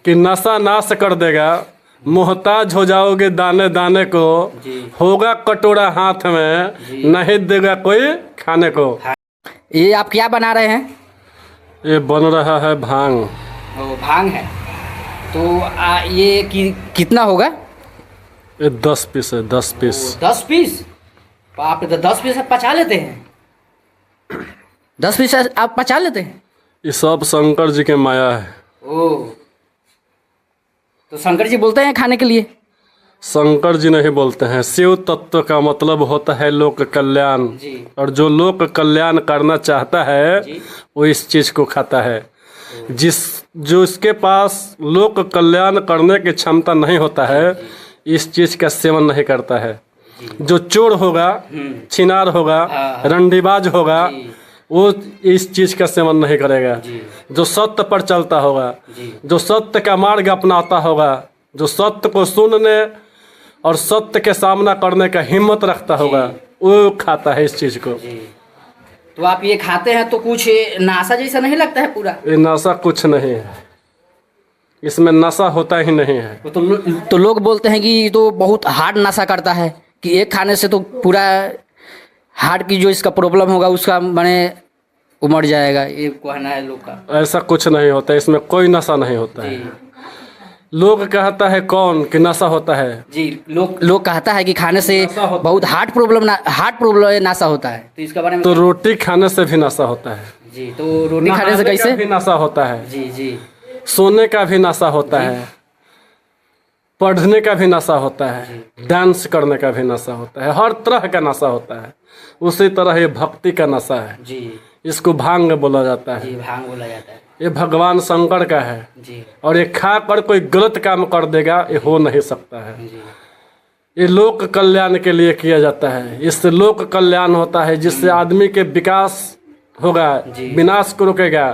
कि नशा नाश कर देगा, मोहताज हो जाओगे दाने दाने को, होगा कटोरा हाथ में, नहीं देगा कोई खाने को। ये आप क्या बना रहे हैं? ये बन रहा है भांग। ओ, भांग है। तो ये कितना होगा? ये 10 पीस है, 10 पीस। 10 पीस? आप 10 पीस आप पचा लेते हैं? 10 पीस आप पचा लेते हैं? ये सब शंकर जी के माया है। ओ, तो शंकर जी बोलते हैं खाने के लिए? शंकर जी नहीं बोलते हैं। शिव तत्व का मतलब होता है लोक कल्याण, और जो लोक कल्याण करना चाहता है वो इस चीज़ को खाता है। जो इसके पास लोक कल्याण करने की क्षमता नहीं होता है, इस चीज़ का सेवन नहीं करता है। जो चोर होगा, छिनार होगा, रंडीबाज होगा, वो इस चीज़ का सेवन नहीं करेगा। जो सत्य पर चलता होगा, जो सत्य का मार्ग अपनाता होगा, जो सत्य को सुनने और सत्य के सामना करने का हिम्मत रखता होगा, वो खाता है इस चीज़ को। तो आप ये खाते हैं तो कुछ नशा जैसा नहीं लगता है पूरा? ये नशा कुछ नहीं है, इसमें नशा होता ही नहीं है। तो लोग बोलते हैं कि ये तो बहुत हार्ड नशा करता है, कि एक खाने से तो पूरा हार्ट की जो इसका प्रॉब्लम होगा उसका माने उमड़ जाएगा, ये कहना है लोग का। ऐसा कुछ नहीं होता है, इसमें कोई नशा नहीं होता है। लोग कहता है कौन कि नशा होता है? जी, लोग कहता है कि खाने से बहुत हार्ट प्रॉब्लम नशा होता है, तो इसके बारे में तो रोटी खाने से भी नशा होता है। जी, तो रोटी खाने से कैसे? भी नशा होता है। जी जी। सोने का भी नशा होता है, पढ़ने का भी नशा होता है, डांस करने का भी नशा होता है, हर तरह का नशा होता है। उसी तरह ये भक्ति का नशा है जी, इसको भांग बोला जाता है। जी, भांग बोला जाता है। ये भगवान शंकर का है जी। और ये खा कर कोई गलत काम कर देगा, ये हो नहीं सकता है। जी। ये लोक कल्याण के लिए किया जाता है। इससे लोक कल्याण होता है, जिससे आदमी के विकास होगा, विनाश को रोकेगा।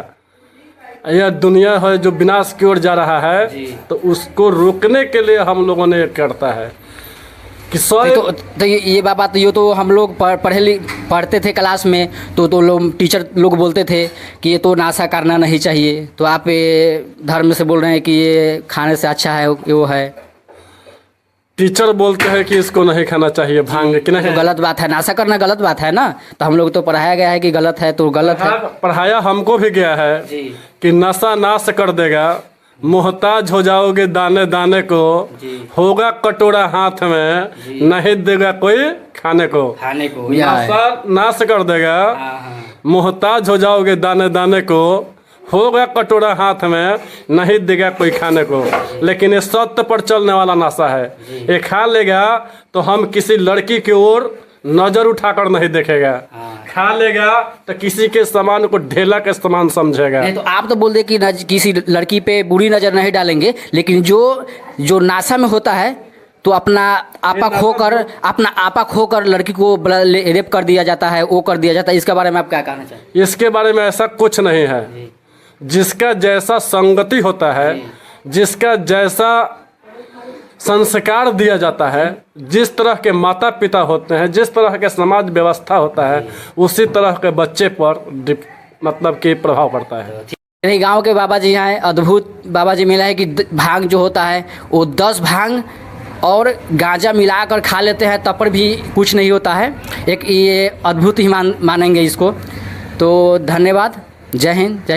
यह दुनिया है जो विनाश की ओर जा रहा है, तो उसको रोकने के लिए हम लोगों ने करता है कि तो ये बात ये तो हम लोग पढ़ते थे क्लास में, तो लोग टीचर लोग बोलते थे कि ये तो नशा करना नहीं चाहिए। तो आप ये धर्म से बोल रहे हैं कि ये खाने से अच्छा है, वो है। टीचर बोलते हैं कि इसको नहीं खाना चाहिए भांग, कि नहीं, तो गलत बात है, नशा करना गलत बात है ना। तो हम लोग तो पढ़ाया गया है कि गलत है, तो गलत है। पढ़ाया हमको भी गया है कि नशा नाश कर देगा, मोहताज हो जाओगे दाने दाने को, होगा कटोरा हाथ में, नहीं देगा कोई खाने को। नशा नाश कर देगा, मोहताज हो जाओगे दाने दाने को, होगा कटोरा हाथ में, नहीं देगा कोई खाने को। लेकिन ये सत्य पर चलने वाला नशा है। ये खा लेगा तो हम किसी लड़की की ओर नजर उठाकर नहीं देखेगा, खा लेगा तो किसी के सामान को ढेला के समान समझेगा। नहीं, तो आप तो बोल दे कि किसी लड़की पे बुरी नज़र नहीं डालेंगे, लेकिन जो नशा में होता है तो अपना आपा खोकर लड़की को रेप कर दिया जाता है, वो कर दिया जाता है। इसके बारे में आप क्या कहना चाहिए? इसके बारे में ऐसा कुछ नहीं है। जिसका जैसा संगति होता है, जिसका जैसा संस्कार दिया जाता है, जिस तरह के माता पिता होते हैं, जिस तरह के समाज व्यवस्था होता है, उसी तरह के बच्चे पर मतलब कि प्रभाव पड़ता है। मेरे गांव के बाबा जी हैं, अद्भुत बाबा जी मिला है कि भांग जो होता है वो 10 भांग और गांजा मिलाकर खा लेते हैं, तब पर भी कुछ नहीं होता है। एक ये अद्भुत ही मानेंगे इसको। तो धन्यवाद, जय हिंद।